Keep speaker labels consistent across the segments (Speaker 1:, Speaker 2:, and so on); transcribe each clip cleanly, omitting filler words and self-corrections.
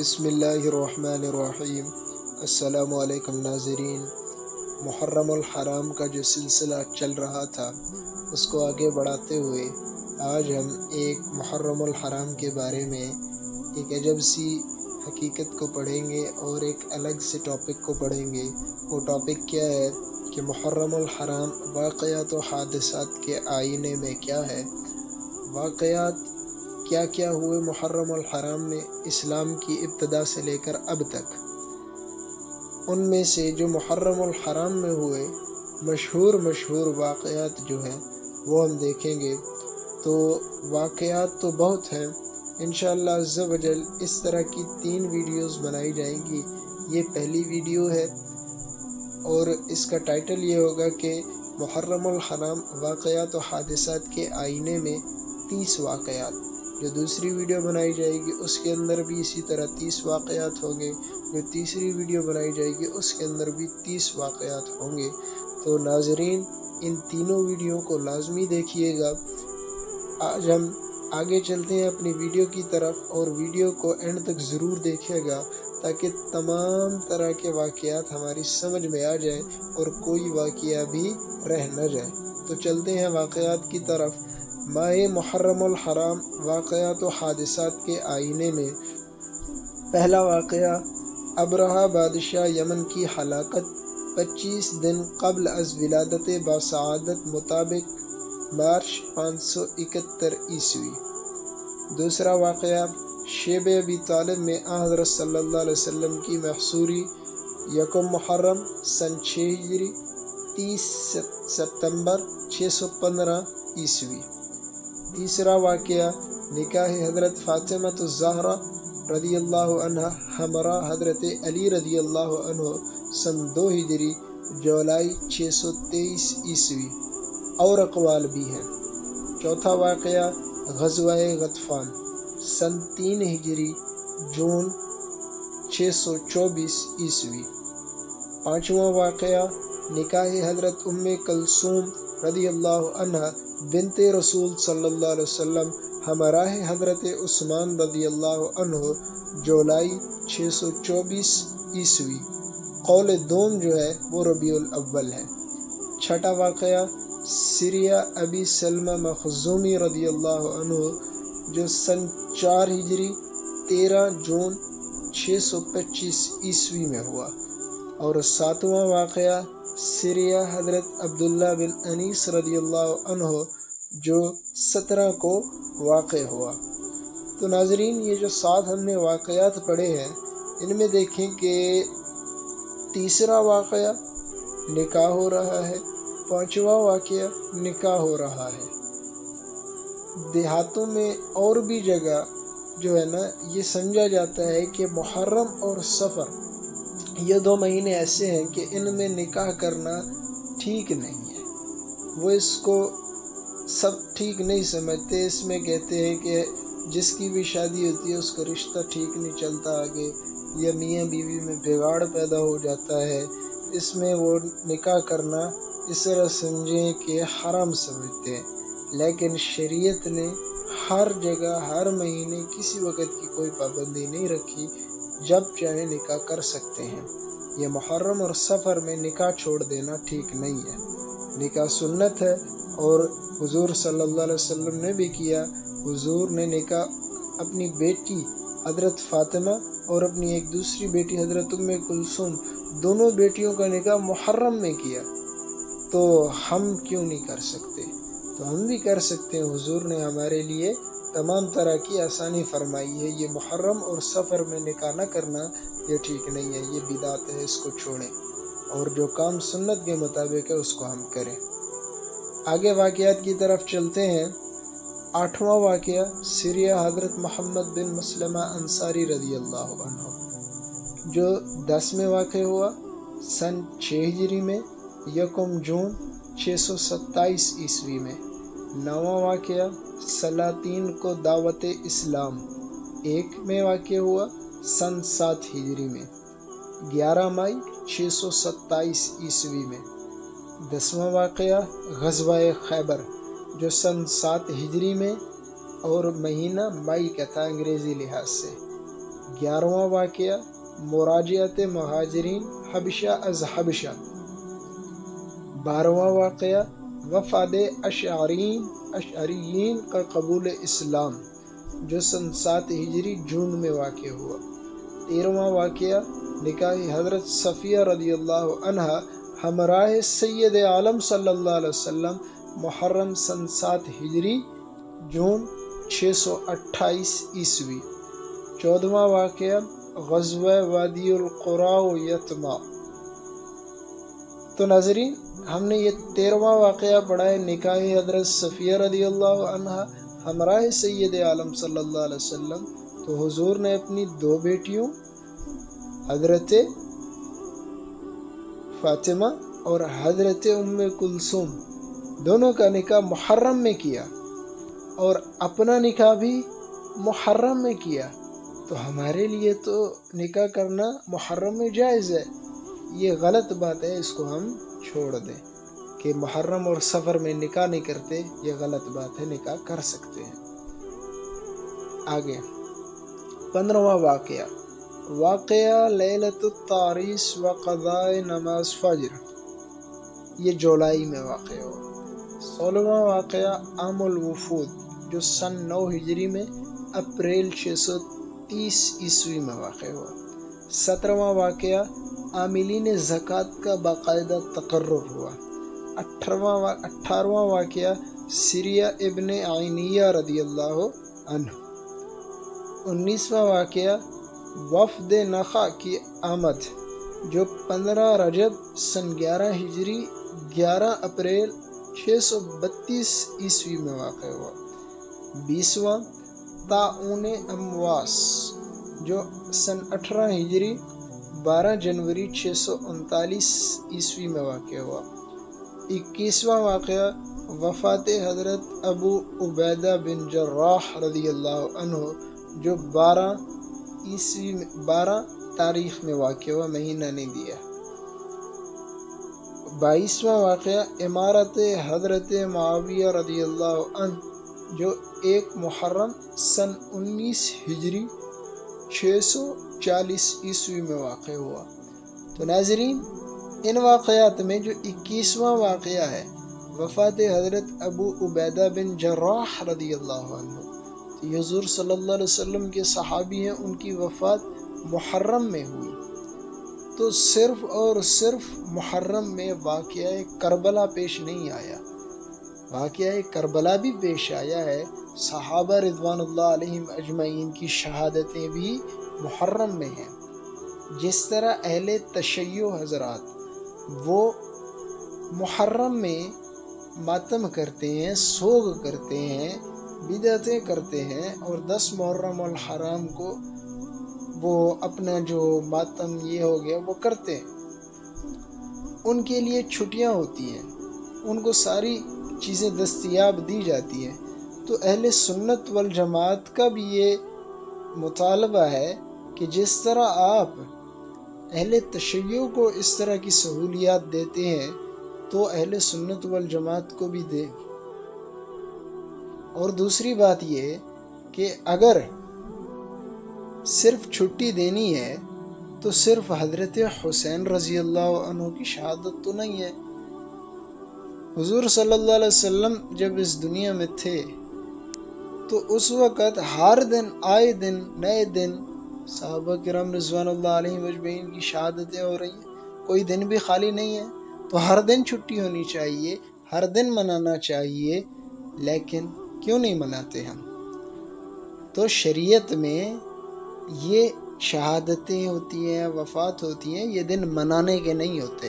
Speaker 1: بسم اللہ الرحمن الرحیم۔ السلام علیکم ناظرین۔ محرم الحرام کا جو سلسلہ چل رہا تھا اس کو آگے بڑھاتے ہوئے آج ہم ایک محرم الحرام کے بارے میں ایک عجب سی حقیقت کو پڑھیں گے اور ایک الگ سے ٹاپک کو پڑھیں گے۔ وہ ٹاپک کیا ہے کہ محرم الحرام واقعات و حادثات کے آئینے میں کیا ہے، واقعات کیا کیا ہوئے محرم الحرام میں اسلام کی ابتدا سے لے کر اب تک۔ ان میں سے جو محرم الحرام میں ہوئے مشہور واقعات جو ہیں وہ ہم دیکھیں گے۔ تو واقعات تو بہت ہیں، انشاءاللہ عز و جل اس طرح کی 3 ویڈیوز بنائی جائیں گی۔ یہ پہلی ویڈیو ہے اور اس کا ٹائٹل یہ ہوگا کہ محرم الحرام واقعات و حادثات کے آئینے میں 30 واقعات۔ جو دوسری ویڈیو بنائی جائے گی اس کے اندر بھی اسی طرح 30 واقعات ہوں گے، جو تیسری ویڈیو بنائی جائے گی اس کے اندر بھی 30 واقعات ہوں گے۔ تو ناظرین ان تینوں ویڈیو کو لازمی دیکھیے گا۔ آج ہم آگے چلتے ہیں اپنی ویڈیو کی طرف، اور ویڈیو کو اینڈ تک ضرور دیکھیے گا تاکہ تمام طرح کے واقعات ہماری سمجھ میں آ جائیں اور کوئی واقعہ بھی رہ نہ جائے۔ تو چلتے ہیں واقعات کی طرف۔ ماہ محرم الحرام واقعات و حادثات کے آئینے میں پہلا واقعہ ابرہہ بادشاہ یمن کی ہلاکت 25 دن قبل از ولادت باسعادت مطابق مارچ 571 عیسوی۔ دوسرا واقعہ شیب ابی طالب میں حضرت صلی اللہ علیہ وسلم کی محصوری 1 محرم سن 6 ہجری 30 ستمبر 615 عیسوی۔ تیسرا واقعہ نکاح حضرت فاطمہ الزہرا رضی اللہ عنہ ہمراہ حضرت علی رضی اللہ عنہ سن 2 ہجری جولائی 623 عیسوی، اور اقوال بھی ہیں۔ چوتھا واقعہ غزوہ غطفان سن 3 ہجری جون 624 عیسوی۔ پانچواں واقعہ نکاح حضرت ام کلثوم رضی اللہ عنہ بنت رسول صلی اللہ علیہ وسلم ہمراہ حضرت عثمان رضی اللہ عنہ جولائی 624 عیسوی۔ قول دوم جو ہے وہ ربیع الاول ہے۔ چھٹا واقعہ سریہ ابی سلمہ مخزومی رضی اللہ عنہ جو سن 4 ہجری 13 جون 625 عیسوی میں ہوا۔ اور ساتواں واقعہ سریہ حضرت عبداللہ بن انیس رضی اللہ عنہ جو 17 کو واقع ہوا۔ تو ناظرین یہ جو 7 ہم نے واقعات پڑھے ہیں ان میں دیکھیں کہ تیسرا واقعہ نکاح ہو رہا ہے، پانچواں واقعہ نکاح ہو رہا ہے۔ دیہاتوں میں اور بھی جگہ جو ہے نا یہ سمجھا جاتا ہے کہ محرم اور صفر یہ 2 مہینے ایسے ہیں کہ ان میں نکاح کرنا ٹھیک نہیں ہے۔ وہ اس کو سب ٹھیک نہیں سمجھتے۔ اس میں کہتے ہیں کہ جس کی بھی شادی ہوتی ہے اس کا رشتہ ٹھیک نہیں چلتا آگے، یا میاں بیوی میں بگاڑ پیدا ہو جاتا ہے، اس میں وہ نکاح کرنا اس طرح سمجھیں کہ حرام سمجھتے ہیں۔ لیکن شریعت نے ہر جگہ ہر مہینے کسی وقت کی کوئی پابندی نہیں رکھی، جب چاہے نکاح کر سکتے ہیں۔ یہ محرم اور صفر میں نکاح چھوڑ دینا ٹھیک نہیں ہے۔ نکاح سنت ہے اور حضور صلی اللہ علیہ وسلم نے بھی کیا۔ حضور نے نکاح اپنی بیٹی حضرت فاطمہ اور اپنی ایک دوسری بیٹی حضرت ام کلثوم دونوں بیٹیوں کا نکاح محرم میں کیا۔ تو ہم کیوں نہیں کر سکتے؟ تو ہم بھی کر سکتے ہیں۔ حضور نے ہمارے لیے تمام طرح کی آسانی فرمائی ہے۔ یہ محرم اور صفر میں نکاح نہ کرنا یہ ٹھیک نہیں ہے، یہ بدعت ہے، اس کو چھوڑیں، اور جو کام سنت کے مطابق ہے اس کو ہم کریں۔ آگے واقعات کی طرف چلتے ہیں۔ 8واں واقعہ سریہ حضرت محمد بن مسلمہ انصاری رضی اللہ عنہ جو 10 واقع ہوا سن 6 ہجری میں 1 جون 627 عیسوی میں۔ 9واں واقعہ سلاطین کو دعوت اسلام 1 میں واقع ہوا سن 7 ہجری میں 11 مئی 627 عیسوی میں۔ 10واں واقعہ غزوہ خیبر جو سن 7 ہجری میں اور مہینہ مئی کا تھا انگریزی لحاظ سے۔ 11واں واقعہ مراجعت مہاجرین حبشہ از حبشہ۔ 12واں واقعہ وفد اشعریین کا قبول اسلام جو سن 7 ہجری جون میں واقع ہوا۔ 13واں واقعہ نکاح حضرت صفیہ رضی اللہ عنہ ہمراہ سید عالم صلی اللہ علیہ وسلم محرم سن 7 ہجری جون 628 عیسوی۔ 14واں واقعہ غزوہ وادی القرا و یتما۔ تو ناظرین، ہم نے یہ 13واں واقعہ پڑھا ہے، نکاح حضرت صفیہ رضی اللہ عنہ ہمراہ سید عالم صلی اللہ علیہ وسلم۔ تو حضور نے اپنی 2 بیٹیوں حضرت فاطمہ اور حضرت ام کلثوم دونوں کا نکاح محرم میں کیا، اور اپنا نکاح بھی محرم میں کیا۔ تو ہمارے لیے تو نکاح کرنا محرم میں جائز ہے، یہ غلط بات ہے، اس کو ہم چھوڑ دیں کہ محرم اور سفر میں نکاح نہیں کرتے، یہ غلط بات ہے، نکاح کر سکتے ہیں۔ آگے 15واں واقعہ لیلۃ التعریس و قضاء نماز فجر، یہ جولائی میں واقع ہوا۔ 16واں واقعہ عام الوفود جو سن 9 ہجری میں اپریل 630 عیسوی میں واقع ہوا۔ 17واں واقعہ عاملین زکوٰۃ کا باقاعدہ تقرر ہوا۔ 18واں واقعہ سریہ ابن عینیہ رضی اللہ عنہ۔ 19واں واقعہ وفد نخع کی آمد جو 15 رجب سن 11 ہجری 11 اپریل 632 عیسوی میں واقع ہوا۔ 20واں طاعون امواس جو سن 18 ہجری 12 جنوری 639 عیسوی میں واقع ہوا۔ 21واں واقعہ وفات حضرت ابو عبیدہ بن جراح رضی اللہ عنہ جو 12 تاریخ میں واقع ہوا، مہینہ نہیں دیا۔ 22واں واقعہ امارت حضرت معاویہ رضی اللہ عنہ جو 1 محرم سن 19 ہجری 640 عیسوی میں واقع ہوا۔ تو ناظرین، ان واقعات میں جو 21واں واقعہ ہے وفات حضرت ابو عبیدہ بن جراح رضی اللہ عنہ، حضور صلی اللہ علیہ وسلم کے صحابی ہیں، ان کی وفات محرم میں ہوئی۔ تو صرف اور صرف محرم میں واقعہ کربلا پیش نہیں آیا، واقعہ کربلا بھی پیش آیا ہے۔ صحابہ رضوان اللہ علیہم اجمعین کی شہادتیں بھی محرم میں ہیں۔ جس طرح اہل تشیع حضرات وہ محرم میں ماتم کرتے ہیں، سوگ کرتے ہیں، بدعتیں کرتے ہیں، اور 10 محرم الحرام کو وہ اپنا جو ماتم یہ ہو گیا وہ کرتے ہیں، ان کے لیے چھٹیاں ہوتی ہیں، ان کو ساری چیزیں دستیاب دی جاتی ہیں۔ تو اہل سنت والجماعت کا بھی یہ مطالبہ ہے کہ جس طرح آپ اہل تشیع کو اس طرح کی سہولیات دیتے ہیں تو اہل سنت والجماعت کو بھی دیں۔ اور دوسری بات یہ کہ اگر صرف چھٹی دینی ہے تو صرف حضرت حسین رضی اللہ عنہ کی شہادت تو نہیں ہے۔ حضور صلی اللہ علیہ وسلم جب اس دنیا میں تھے تو اس وقت ہر دن آئے دن نئے دن صحابہ کرام رضوان اللہ علیہم اجمعین کی شہادتیں ہو رہی ہیں، کوئی دن بھی خالی نہیں ہے۔ تو ہر دن چھٹی ہونی چاہیے، ہر دن منانا چاہیے، لیکن کیوں نہیں مناتے ہم؟ تو شریعت میں یہ شہادتیں ہوتی ہیں، وفات ہوتی ہیں، یہ دن منانے کے نہیں ہوتے۔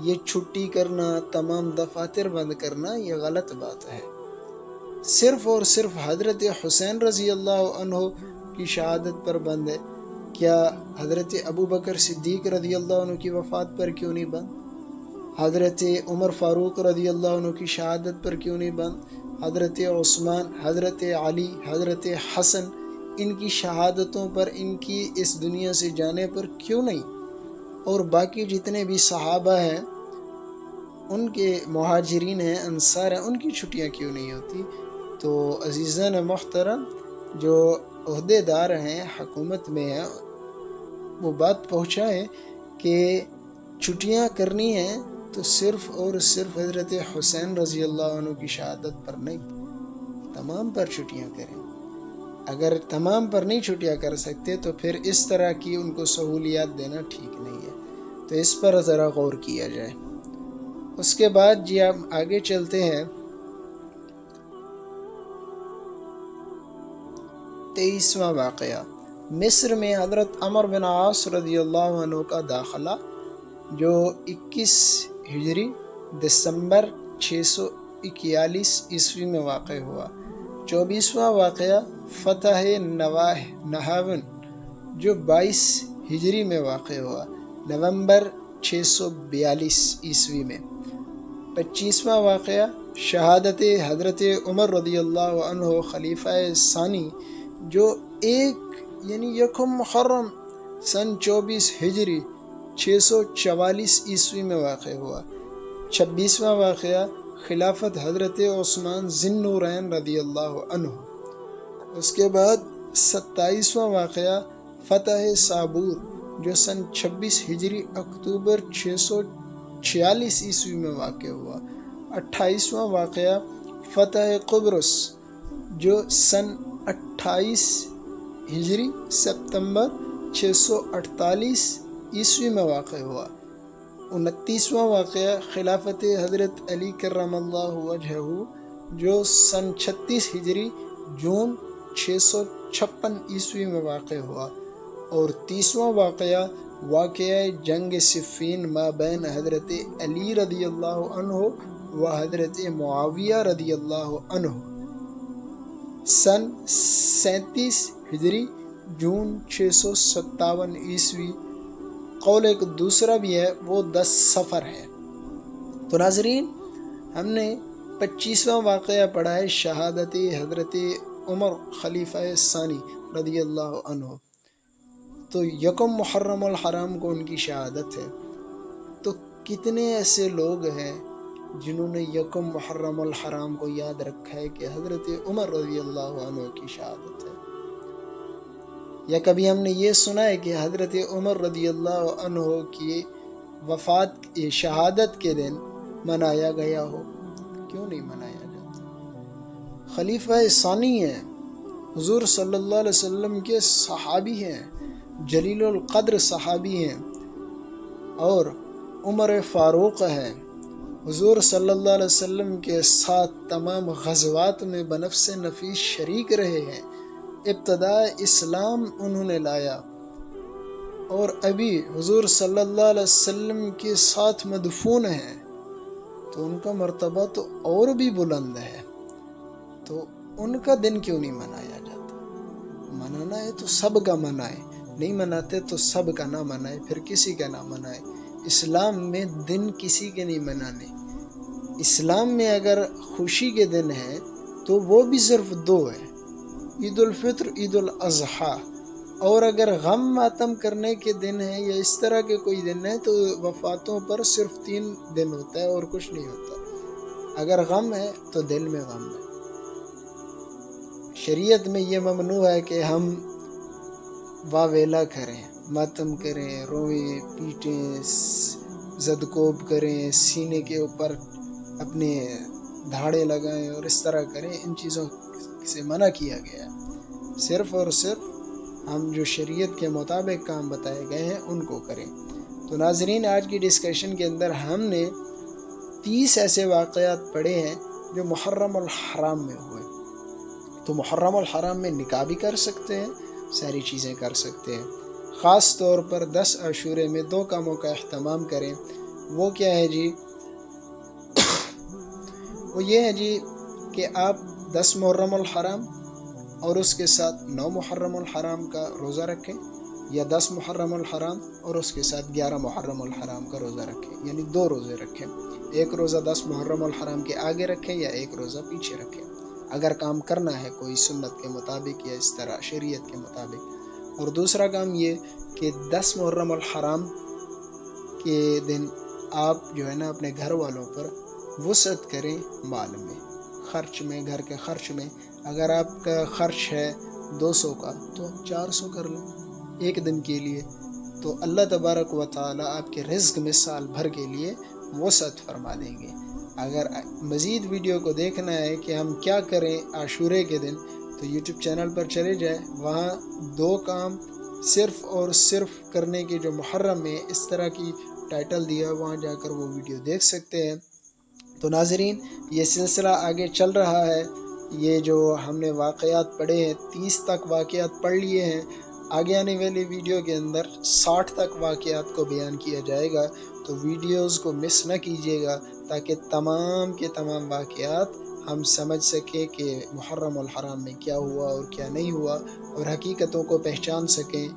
Speaker 1: یہ چھٹی کرنا، تمام دفاتر بند کرنا، یہ غلط بات ہے۔ صرف اور صرف حضرت حسین رضی اللہ عنہ کی شہادت پر بند ہے، کیا حضرت ابو بکر صدیق رضی اللہ عنہ کی وفات پر کیوں نہیں بند؟ حضرت عمر فاروق رضی اللہ عنہ کی شہادت پر کیوں نہیں بند؟ حضرت عثمان، حضرت علی، حضرت حسن، ان کی شہادتوں پر، ان کی اس دنیا سے جانے پر کیوں نہیں؟ اور باقی جتنے بھی صحابہ ہیں، ان کے مہاجرین ہیں، انصار ہیں، ان کی چھٹیاں کیوں نہیں ہوتی؟ تو عزیزان محترم، جو عہدے دار ہیں، حکومت میں ہیں، وہ بات پہنچائیں کہ چھٹیاں کرنی ہیں تو صرف اور صرف حضرت حسین رضی اللہ عنہ کی شہادت پر نہیں، تمام پر چھٹیاں کریں۔ اگر تمام پر نہیں چھٹیاں کر سکتے تو پھر اس طرح کی ان کو سہولیات دینا ٹھیک نہیں ہے، تو اس پر ذرا غور کیا جائے۔ اس کے بعد جی آپ آگے چلتے ہیں۔ 23واں واقعہ، مصر میں حضرت عمر بن عاص رضی اللہ عنہ کا داخلہ، جو 21 ہجری دسمبر 641 عیسوی میں واقع ہوا۔ 24واں واقعہ، فتح نہاون، جو 22 ہجری میں واقع ہوا، نومبر 642 عیسوی میں۔ 25واں واقعہ، شہادت حضرت عمر رضی اللہ عنہ خلیفہ ثانی، جو یکم محرم سن 24 ہجری 644 عیسوی میں واقع ہوا۔ 26واں واقعہ، خلافت حضرت عثمان ذی النورین رضی اللہ عنہ۔ اس کے بعد 27واں واقعہ، فتح صابور، جو سن 26 ہجری اکتوبر 646 عیسوی میں واقع ہوا۔ 28واں واقعہ، فتح قبرص، جو سن 28 ہجری ستمبر 648 عیسوی میں واقع ہوا۔ 29واں واقعہ، خلافت حضرت علی کرم اللہ وجہہ، جو سن 36 ہجری جون 656 عیسوی میں واقع ہوا۔ اور 30واں واقعہ، واقعہ جنگ صفین ما بین حضرت علی رضی اللہ عنہ و حضرت معاویہ رضی اللہ عنہ، سن 37 ہجری جون 657 عیسوی۔ قول ایک دوسرا بھی ہے، وہ 10 صفر ہے۔ تو ناظرین، ہم نے 25واں واقعہ پڑھا ہے، شہادت حضرت عمر خلیفہ ثانی رضی اللہ عنہ۔ تو یکم محرم الحرام کو ان کی شہادت ہے۔ تو کتنے ایسے لوگ ہیں جنہوں نے یکم محرم الحرام کو یاد رکھا ہے کہ حضرت عمر رضی اللہ عنہ کی شہادت ہے؟ یا کبھی ہم نے یہ سنا ہے کہ حضرت عمر رضی اللہ عنہ کی وفات شہادت کے دن منایا گیا ہو؟ کیوں نہیں منایا جاتا؟ خلیفہ ثانی ہیں، حضور صلی اللہ علیہ وسلم کے صحابی ہیں، جلیل القدر صحابی ہیں، اور عمر فاروق ہیں، حضور صلی اللہ علیہ وسلم کے ساتھ تمام غزوات میں بنفس نفیس شریک رہے ہیں، ابتداء اسلام انہوں نے لایا، اور ابھی حضور صلی اللہ علیہ وسلم کے ساتھ مدفون ہیں، تو ان کا مرتبہ تو اور بھی بلند ہے، تو ان کا دن کیوں نہیں منایا جاتا؟ منانا ہے تو سب کا منائے، نہیں مناتے تو سب کا نہ منائے، پھر کسی کا نہ منائے۔ اسلام میں دن کسی کے نہیں منانے۔ اسلام میں اگر خوشی کے دن ہیں تو وہ بھی صرف 2 ہیں، عید الفطر، عید الاضحیٰ۔ اور اگر غم ماتم کرنے کے دن ہیں یا اس طرح کے کوئی دن ہیں تو وفاتوں پر صرف 3 دن ہوتا ہے اور کچھ نہیں ہوتا۔ اگر غم ہے تو دل میں غم ہے۔ شریعت میں یہ ممنوع ہے کہ ہم واویلا کریں، ماتم کریں، روئیں، پیٹیں، زدکوب کریں، سینے کے اوپر اپنے دھاڑے لگائیں اور اس طرح کریں۔ ان چیزوں سے منع کیا گیا ہے۔ صرف اور صرف ہم جو شریعت کے مطابق کام بتائے گئے ہیں ان کو کریں۔ تو ناظرین، آج کی ڈسکشن کے اندر ہم نے 30 ایسے واقعات پڑھے ہیں جو محرم الحرام میں ہوئے۔ تو محرم الحرام میں نکاح بھی کر سکتے ہیں، ساری چیزیں کر سکتے ہیں۔ خاص طور پر 10 عاشورے میں 2 کاموں کا اہتمام کریں۔ وہ کیا ہے جی؟ وہ یہ ہے جی کہ آپ 10 محرم الحرام اور اس کے ساتھ 9 محرم الحرام کا روزہ رکھیں، یا 10 محرم الحرام اور اس کے ساتھ 11 محرم الحرام کا روزہ رکھیں، یعنی 2 روزے رکھیں۔ ایک روزہ 10 محرم الحرام کے آگے رکھیں یا ایک روزہ پیچھے رکھیں، اگر کام کرنا ہے کوئی سنت کے مطابق یا اس طرح شریعت کے مطابق۔ اور دوسرا کام یہ کہ 10 محرم الحرام کے دن آپ جو ہے نا اپنے گھر والوں پر وسعت کریں، مال میں، خرچ میں، گھر کے خرچ میں۔ اگر آپ کا خرچ ہے 200 کا تو 400 کر لیں ایک دن کے لیے، تو اللہ تبارک و تعالیٰ آپ کے رزق میں سال بھر کے لیے وسعت فرما دیں گے۔ اگر مزید ویڈیو کو دیکھنا ہے کہ ہم کیا کریں عاشورے کے دن، تو یوٹیوب چینل پر چلے جائیں، وہاں 2 کام صرف اور صرف کرنے کے جو محرم میں اس طرح کی ٹائٹل دیا، وہاں جا کر وہ ویڈیو دیکھ سکتے ہیں۔ تو ناظرین، یہ سلسلہ آگے چل رہا ہے، یہ جو ہم نے واقعات پڑھے ہیں 30 تک واقعات پڑھ لیے ہیں، آگے آنے والی ویڈیو کے اندر 60 تک واقعات کو بیان کیا جائے گا، تو ویڈیوز کو مس نہ کیجیے گا تاکہ تمام کے تمام واقعات ہم سمجھ سکیں کہ محرم الحرام میں کیا ہوا اور کیا نہیں ہوا، اور حقیقتوں کو پہچان سکیں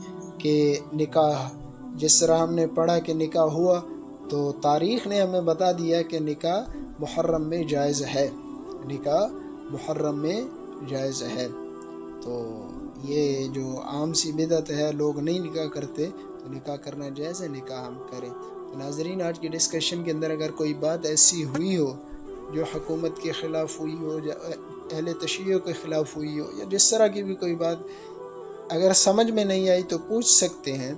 Speaker 1: کہ نکاح جس طرح ہم نے پڑھا کہ نکاح ہوا، تو تاریخ نے ہمیں بتا دیا کہ نکاح محرم میں جائز ہے، نکاح محرم میں جائز ہے۔ تو یہ جو عام سی بدعت ہے، لوگ نہیں نکاح کرتے، تو نکاح کرنا جائز ہے، نکاح ہم کریں۔ تو ناظرین، آج کی ڈسکشن کے اندر اگر کوئی بات ایسی ہوئی ہو جو حکومت کے خلاف ہوئی ہو، یا اہل تشیع کے خلاف ہوئی ہو، یا جس طرح کی بھی کوئی بات اگر سمجھ میں نہیں آئی تو پوچھ سکتے ہیں،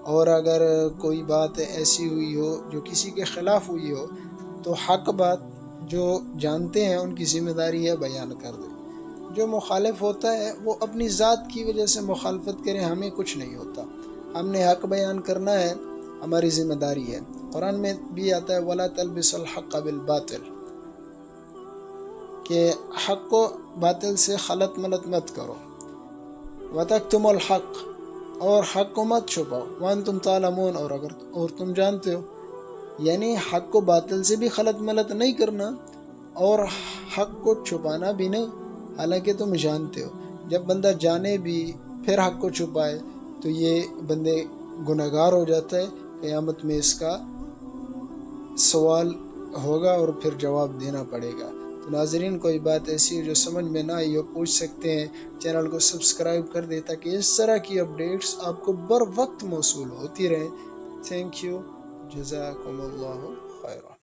Speaker 1: اور اگر کوئی بات ایسی ہوئی ہو جو کسی کے خلاف ہوئی ہو تو حق بات جو جانتے ہیں ان کی ذمہ داری ہے بیان کر دیں۔ جو مخالف ہوتا ہے وہ اپنی ذات کی وجہ سے مخالفت کرے، ہمیں کچھ نہیں ہوتا، ہم نے حق بیان کرنا ہے، ہماری ذمہ داری ہے۔ قرآن میں بھی آتا ہے وَلَا تَلْبِسُوا الْحَقَّ بِالْبَاطِلِ، کہ حق کو باطل سے خلط ملط مت کرو، وَتَكْتُمُوا الْحَقَّ، اور حق کو مت چھپاؤ، وَأَنْتُمْ تَعْلَمُونَ، اور تم جانتے ہو، یعنی حق کو باطل سے بھی خلط ملط نہیں کرنا اور حق کو چھپانا بھی نہیں، حالانکہ تم جانتے ہو۔ جب بندہ جانے بھی پھر حق کو چھپائے تو یہ بندے گنہگار ہو جاتا ہے، قیامت میں اس کا سوال ہوگا اور پھر جواب دینا پڑے گا۔ تو ناظرین، کوئی بات ایسی جو سمجھ میں نہ آئی ہو پوچھ سکتے ہیں، چینل کو سبسکرائب کر دیں تاکہ اس طرح کی اپڈیٹس آپ کو بر وقت موصول ہوتی رہیں۔ تھینک یو، جزاکم اللہ خیرہ۔